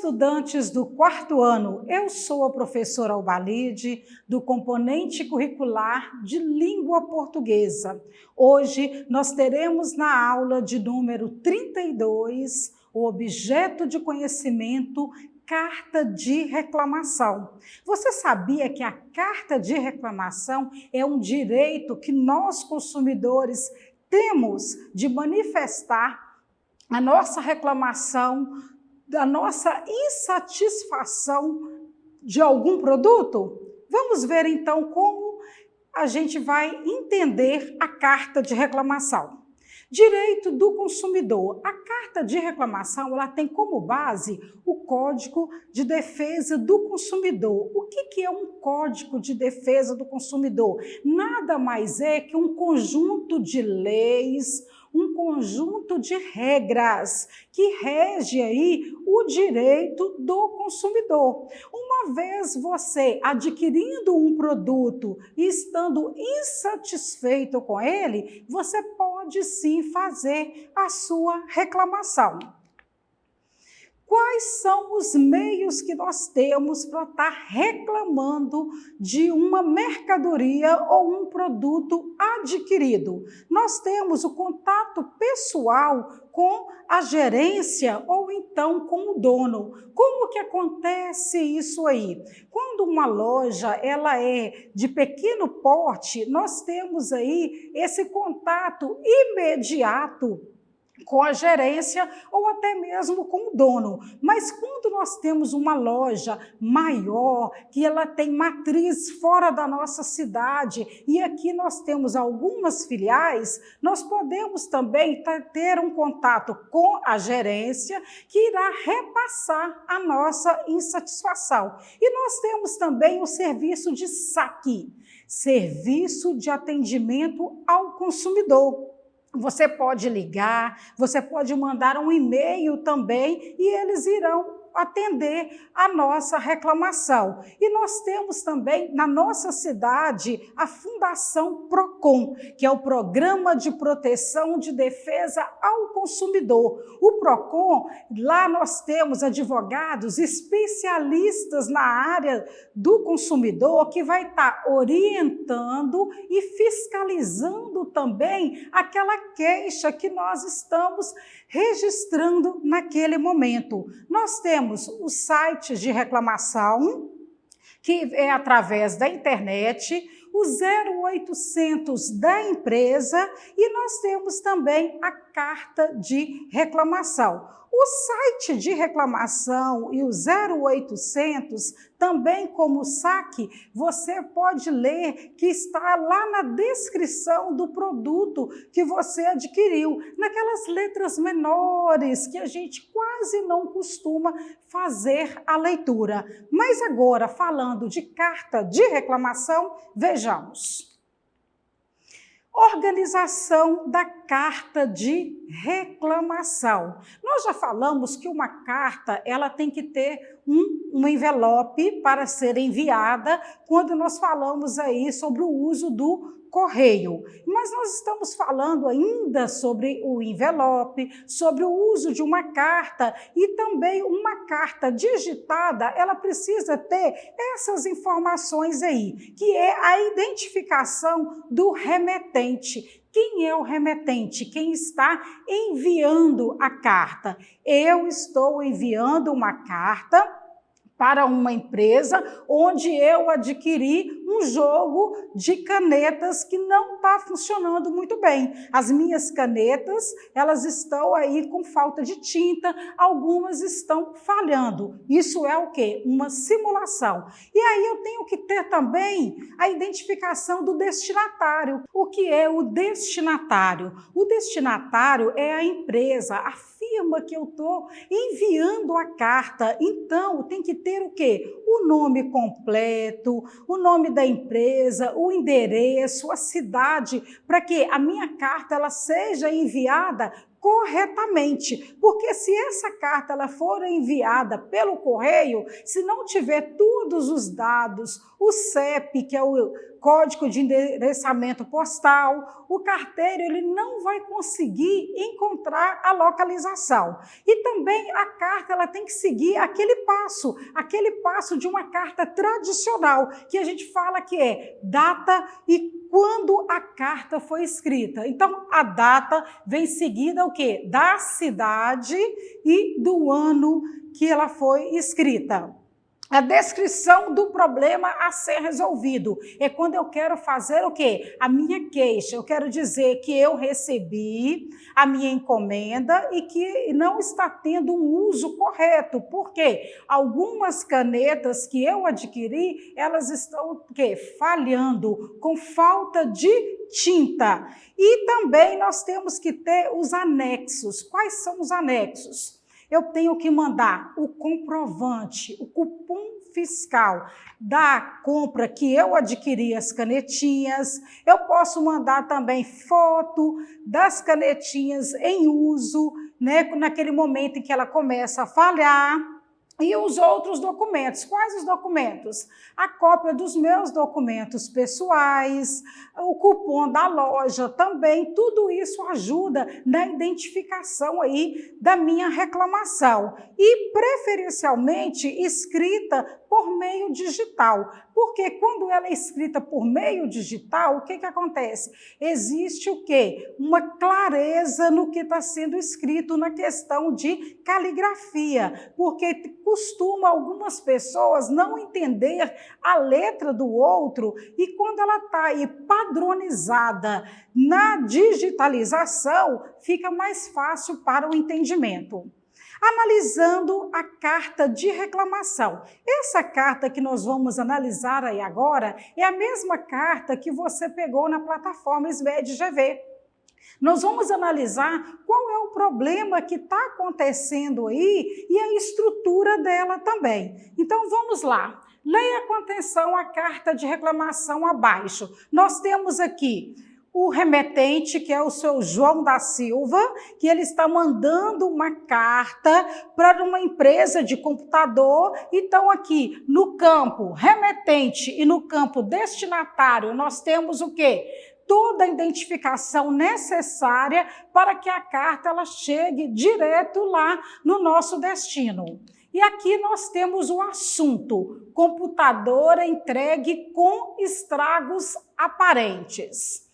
estudantes do quarto ano, eu sou a professora Albalide, do componente curricular de língua portuguesa. Hoje nós teremos na aula de número 32, o objeto de conhecimento, carta de reclamação. Você sabia que a carta de reclamação é um direito que nós, consumidores, temos de manifestar a nossa reclamação, da nossa insatisfação de algum produto? Vamos ver então como a gente vai entender a carta de reclamação. Direito do consumidor. A carta de reclamação ela tem como base o Código de Defesa do Consumidor. O que é um Código de Defesa do Consumidor? Nada mais é que um conjunto de leis, um conjunto de regras que rege aí o direito do consumidor. Uma vez você adquirindo um produto e estando insatisfeito com ele, você pode sim fazer a sua reclamação. Quais são os meios que nós temos para estar reclamando de uma mercadoria ou um produto adquirido? Nós temos o contato pessoal com a gerência ou então com o dono. Como que acontece isso aí? Quando uma loja ela é de pequeno porte, nós temos aí esse contato imediato com a gerência ou até mesmo com o dono. Mas quando nós temos uma loja maior, que ela tem matriz fora da nossa cidade, e aqui nós temos algumas filiais, nós podemos também ter um contato com a gerência, que irá repassar a nossa insatisfação. E nós temos também o serviço de saque, serviço de atendimento ao consumidor. Você pode ligar, você pode mandar um e-mail também e eles irão atender a nossa reclamação. E nós temos também na nossa cidade a Fundação PROCON, que é o Programa de Proteção de Defesa ao Consumidor. O PROCON, lá nós temos advogados especialistas na área do consumidor que vai estar orientando e fiscalizando também aquela queixa que nós estamos registrando naquele momento. Nós temos os sites de reclamação, que é através da internet, o 0800 da empresa e nós temos também a carta de reclamação. O site de reclamação e o 0800, também como saque, você pode ler que está lá na descrição do produto que você adquiriu, naquelas letras menores que a gente quase não costuma fazer a leitura. Mas agora, falando de carta de reclamação, vejamos. Organização da carta de reclamação. Nós já falamos que uma carta ela tem que ter um envelope para ser enviada quando nós falamos aí sobre o uso do correio. Mas nós estamos falando ainda sobre o envelope, sobre o uso de uma carta e também uma carta digitada, ela precisa ter essas informações aí, que é a identificação do remetente. Quem é o remetente? Quem está enviando a carta? Eu estou enviando uma carta para uma empresa onde eu adquiri um jogo de canetas que não está funcionando muito bem. As minhas canetas, elas estão aí com falta de tinta, algumas estão falhando. Isso é o quê? Uma simulação. E aí eu tenho que ter também a identificação do destinatário. O que é o destinatário? O destinatário é a empresa, a firma que eu estou enviando a carta. Então, tem que ter o quê? O nome completo, o nome da empresa, o endereço, a cidade, para que a minha carta ela seja enviada corretamente, porque se essa carta ela for enviada pelo correio, se não tiver todos os dados, o CEP, que é o Código de Endereçamento Postal, o carteiro ele não vai conseguir encontrar a localização. E também a carta ela tem que seguir aquele passo de uma carta tradicional, que a gente fala que é data e quando a carta foi escrita. Então, a data vem seguida o quê? Da cidade e do ano que ela foi escrita. A descrição do problema a ser resolvido é quando eu quero fazer o quê? A minha queixa. Eu quero dizer que eu recebi a minha encomenda e que não está tendo um uso correto. Por quê? Algumas canetas que eu adquiri, elas estão o quê? Falhando, com falta de tinta. E também nós temos que ter os anexos. Quais são os anexos? Eu tenho que mandar o comprovante, o cupom fiscal da compra que eu adquiri as canetinhas. Eu posso mandar também foto das canetinhas em uso, né, naquele momento em que ela começa a falhar. E os outros documentos. Quais os documentos? A cópia dos meus documentos pessoais, o cupom da loja também, tudo isso ajuda na identificação aí da minha reclamação. E preferencialmente escrita por meio digital. Porque quando ela é escrita por meio digital, o que acontece? Existe o quê? Uma clareza no que está sendo escrito na questão de caligrafia, porque costuma algumas pessoas não entender a letra do outro e quando ela está aí padronizada na digitalização, fica mais fácil para o entendimento. Analisando a carta de reclamação. Essa carta que nós vamos analisar aí agora é a mesma carta que você pegou na plataforma SMED GV. Nós vamos analisar qual é o problema que está acontecendo aí e a estrutura dela também. Então, vamos lá. Leia com atenção a carta de reclamação abaixo. Nós temos aqui o remetente, que é o seu João da Silva, que ele está mandando uma carta para uma empresa de computador. Então, aqui no campo remetente e no campo destinatário, nós temos o quê? Toda a identificação necessária para que a carta ela chegue direto lá no nosso destino. E aqui nós temos o assunto: computadora entregue com estragos aparentes.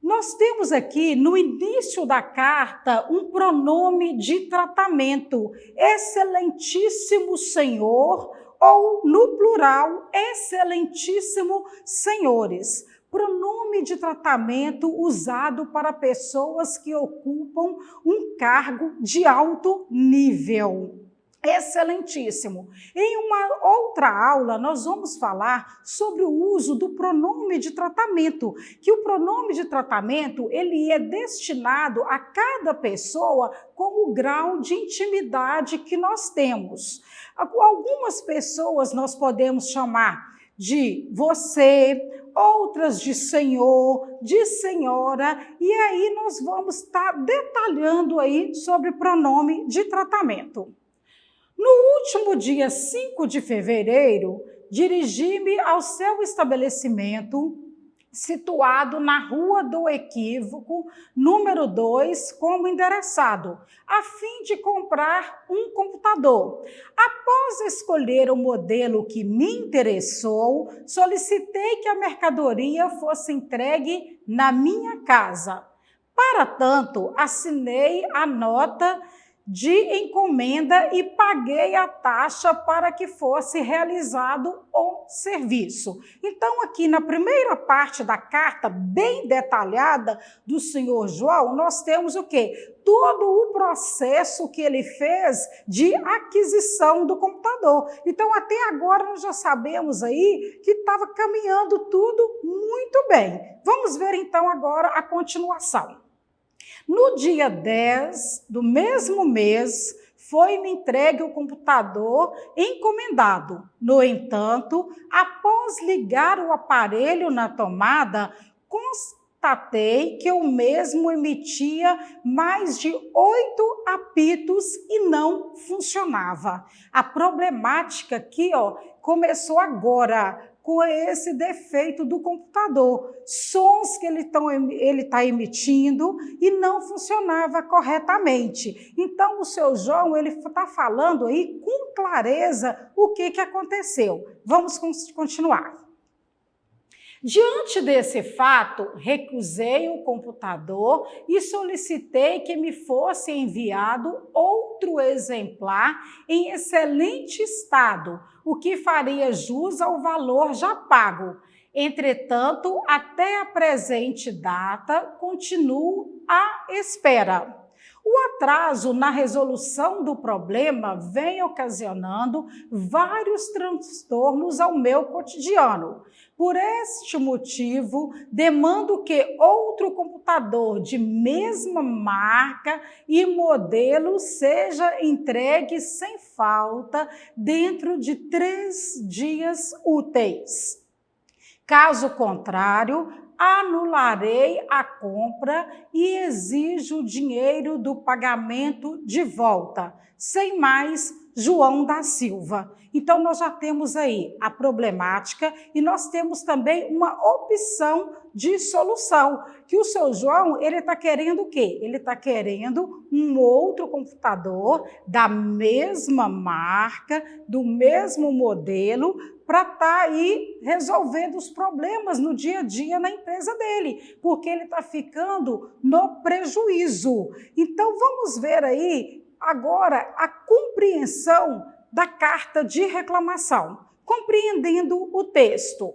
Nós temos aqui, no início da carta, um pronome de tratamento, excelentíssimo senhor, ou, no plural, excelentíssimo senhores. Pronome de tratamento usado para pessoas que ocupam um cargo de alto nível. Excelentíssimo. Em uma outra aula, nós vamos falar sobre o uso do pronome de tratamento, que o pronome de tratamento, ele é destinado a cada pessoa com o grau de intimidade que nós temos. Algumas pessoas nós podemos chamar de você, outras de senhor, de senhora, e aí nós vamos estar detalhando aí sobre pronome de tratamento. No último dia 5 de fevereiro, dirigi-me ao seu estabelecimento, situado na Rua do Equívoco, número 2, como endereçado, a fim de comprar um computador. Após escolher o modelo que me interessou, solicitei que a mercadoria fosse entregue na minha casa. Para tanto, assinei a nota de encomenda e paguei a taxa para que fosse realizado o serviço. Então, aqui na primeira parte da carta, bem detalhada do senhor João, nós temos o quê? Todo o processo que ele fez de aquisição do computador. Então, até agora nós já sabemos aí que estava caminhando tudo muito bem. Vamos ver então agora a continuação. No dia 10 do mesmo mês, foi-me entregue o computador encomendado. No entanto, após ligar o aparelho na tomada, constatei que eu mesmo emitia mais de 8 apitos e não funcionava. A problemática aqui, começou agora, com esse defeito do computador. Sons que ele tá emitindo e não funcionava corretamente. Então, o seu João, ele está falando aí com clareza o que aconteceu. Vamos continuar. Diante desse fato, recusei o computador e solicitei que me fosse enviado outro exemplar em excelente estado, o que faria jus ao valor já pago. Entretanto, até a presente data, continuo à espera. O atraso na resolução do problema vem ocasionando vários transtornos ao meu cotidiano. Por este motivo, demando que outro computador de mesma marca e modelo seja entregue sem falta dentro de 3 dias úteis. Caso contrário, anularei a compra e exijo o dinheiro do pagamento de volta. Sem mais, João da Silva. Então, nós já temos aí a problemática e nós temos também uma opção de solução, que o seu João, ele está querendo o quê? Ele está querendo um outro computador da mesma marca, do mesmo modelo, para estar aí resolvendo os problemas no dia a dia na empresa dele, porque ele está ficando no prejuízo. Então, vamos ver aí agora a compreensão da carta de reclamação. Compreendendo o texto.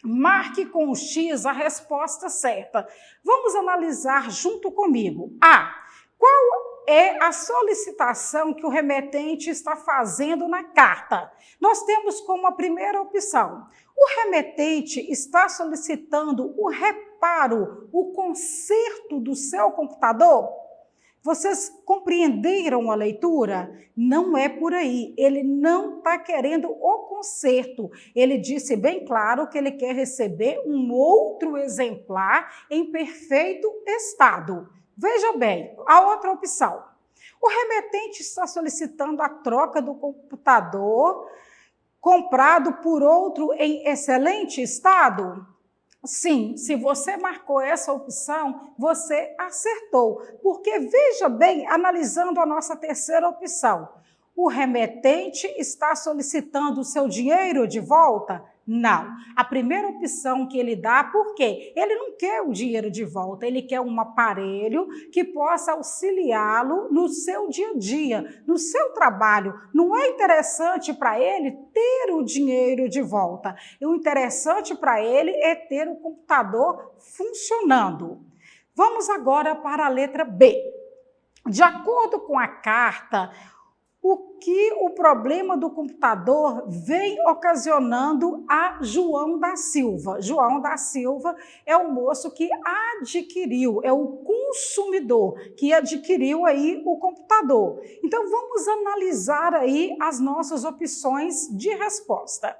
Marque com o X a resposta certa. Vamos analisar junto comigo. A. Qual é a solicitação que o remetente está fazendo na carta? Nós temos como a primeira opção: o remetente está solicitando o reparo, o conserto do seu computador? Vocês compreenderam a leitura? Não é por aí. Ele não está querendo o conserto. Ele disse bem claro que ele quer receber um outro exemplar em perfeito estado. Veja bem, a outra opção. O remetente está solicitando a troca do computador comprado por outro em excelente estado? Sim, se você marcou essa opção, você acertou. Porque veja bem, analisando a nossa terceira opção, o remetente está solicitando o seu dinheiro de volta? Não. A primeira opção que ele dá, por quê? Ele não quer o dinheiro de volta, ele quer um aparelho que possa auxiliá-lo no seu dia a dia, no seu trabalho. Não é interessante para ele ter o dinheiro de volta. O interessante para ele é ter o computador funcionando. Vamos agora para a letra B. De acordo com a carta, o que o problema do computador vem ocasionando a João da Silva. João da Silva é o moço que adquiriu, é o consumidor que adquiriu aí o computador. Então, vamos analisar aí as nossas opções de resposta.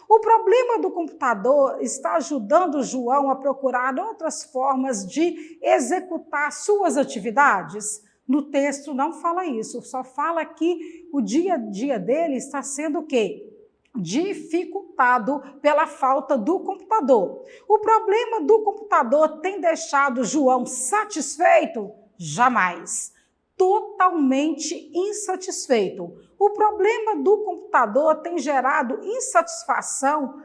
O problema do computador está ajudando o João a procurar outras formas de executar suas atividades? No texto não fala isso, só fala que o dia a dia dele está sendo o quê? Dificultado pela falta do computador. O problema do computador tem deixado João satisfeito? Jamais. Totalmente insatisfeito. O problema do computador tem gerado insatisfação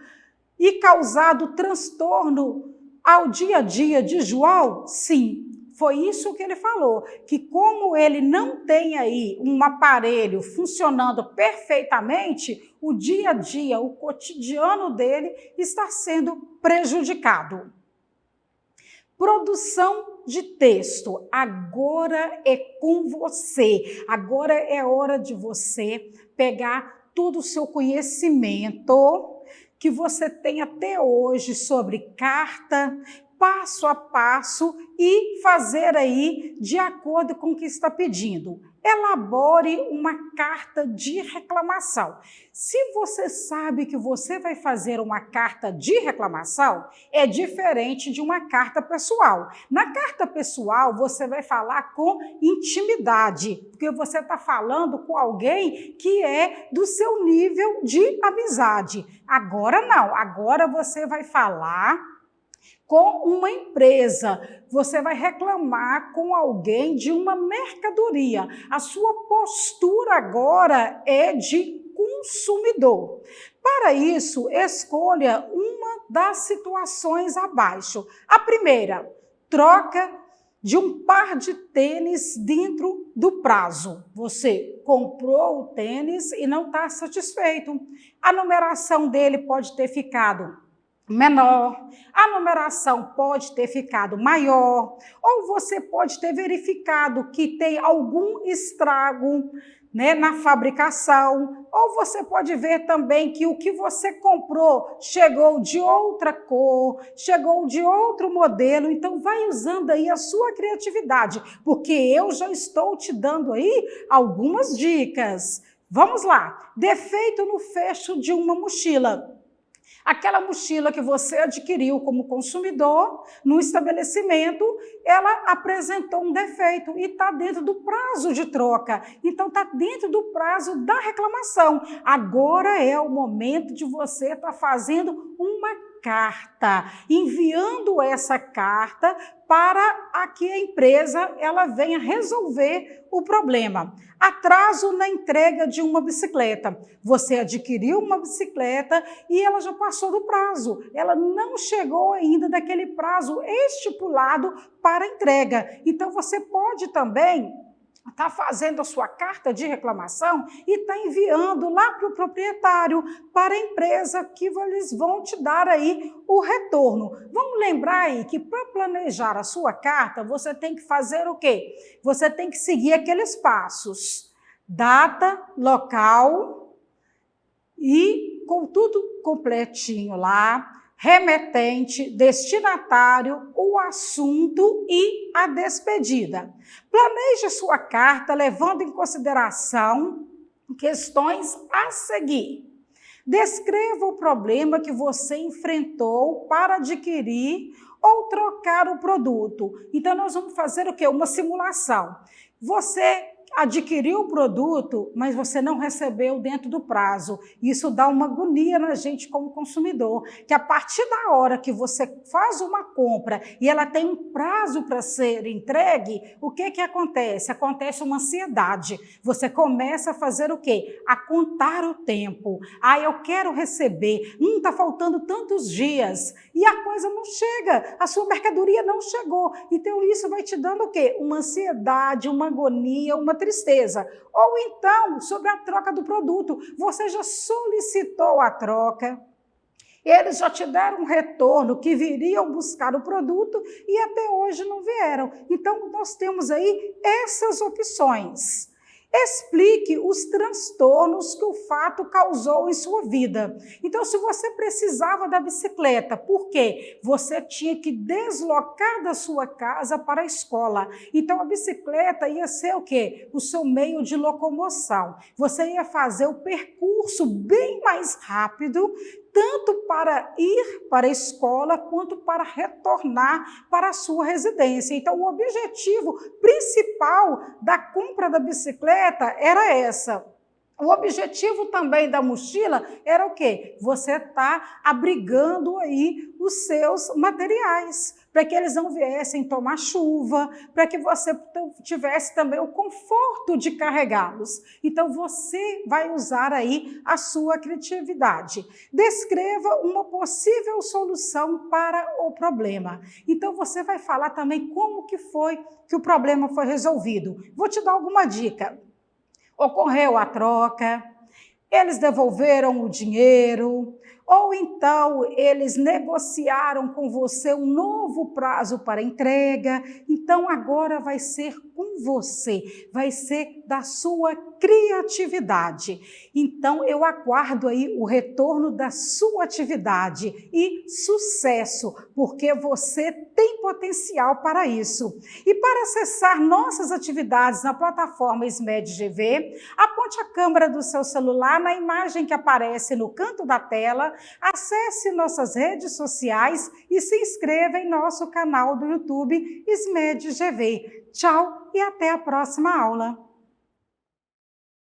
e causado transtorno ao dia a dia de João? Sim. Foi isso que ele falou, que como ele não tem aí um aparelho funcionando perfeitamente, o dia a dia, o cotidiano dele está sendo prejudicado. Produção de texto, agora é com você. Agora é hora de você pegar todo o seu conhecimento que você tem até hoje sobre carta, passo a passo e fazer aí de acordo com o que está pedindo. Elabore uma carta de reclamação. Se você sabe que você vai fazer uma carta de reclamação, é diferente de uma carta pessoal. Na carta pessoal, você vai falar com intimidade, porque você está falando com alguém que é do seu nível de amizade. Agora não, agora você vai falar com uma empresa, você vai reclamar com alguém de uma mercadoria. A sua postura agora é de consumidor. Para isso, escolha uma das situações abaixo. A primeira, troca de um par de tênis dentro do prazo. Você comprou o tênis e não está satisfeito. A numeração dele pode ter ficado menor, a numeração pode ter ficado maior, ou você pode ter verificado que tem algum estrago, né, na fabricação, ou você pode ver também que o que você comprou chegou de outra cor, chegou de outro modelo. Então vai usando aí a sua criatividade, porque eu já estou te dando aí algumas dicas. Vamos lá, defeito no fecho de uma mochila. Aquela mochila que você adquiriu como consumidor no estabelecimento, ela apresentou um defeito e está dentro do prazo de troca. Então, está dentro do prazo da reclamação. Agora é o momento de você estar fazendo uma carta, enviando essa carta para que a empresa ela venha resolver o problema. Atraso na entrega de uma bicicleta. Você adquiriu uma bicicleta e ela já passou do prazo. Ela não chegou ainda daquele prazo estipulado para entrega. Então, você pode também está fazendo a sua carta de reclamação e está enviando lá para o proprietário, para a empresa, que eles vão te dar aí o retorno. Vamos lembrar aí que para planejar a sua carta, você tem que fazer o quê? Você tem que seguir aqueles passos. Data, local e com tudo completinho lá. Remetente, destinatário, o assunto e a despedida. Planeje sua carta levando em consideração questões a seguir. Descreva o problema que você enfrentou para adquirir ou trocar o produto. Então, nós vamos fazer o quê? Uma simulação. Você adquiriu o produto, mas você não recebeu dentro do prazo. Isso dá uma agonia na gente como consumidor, que a partir da hora que você faz uma compra e ela tem um prazo para ser entregue, o que acontece? Acontece uma ansiedade. Você começa a fazer o quê? A contar o tempo. Ah, eu quero receber. Está faltando tantos dias. E a coisa não chega. A sua mercadoria não chegou. Então, isso vai te dando o quê? Uma ansiedade, uma agonia, uma tristeza. Ou então, sobre a troca do produto, você já solicitou a troca, eles já te deram um retorno que viriam buscar o produto e até hoje não vieram. Então, nós temos aí essas opções. Explique os transtornos que o fato causou em sua vida. Então, se você precisava da bicicleta, por quê? Você tinha que deslocar da sua casa para a escola. Então, a bicicleta ia ser o quê? O seu meio de locomoção. Você ia fazer o percurso bem mais rápido, tanto para ir para a escola, quanto para retornar para a sua residência. Então, o objetivo principal da compra da bicicleta era essa. O objetivo também da mochila era o quê? Você está abrigando aí os seus materiais, para que eles não viessem tomar chuva, para que você tivesse também o conforto de carregá-los. Então, você vai usar aí a sua criatividade. Descreva uma possível solução para o problema. Então, você vai falar também como que foi que o problema foi resolvido. Vou te dar alguma dica. Ocorreu a troca, eles devolveram o dinheiro, ou então eles negociaram com você um novo prazo para entrega. Então agora vai ser com você, vai ser da sua criatividade. Então eu aguardo aí o retorno da sua atividade e sucesso, porque você tem potencial para isso. E para acessar nossas atividades na plataforma SMED GV, aponte a câmera do seu celular na imagem que aparece no canto da tela, acesse nossas redes sociais e se inscreva em nosso canal do YouTube SMED GV. Tchau e até a próxima aula!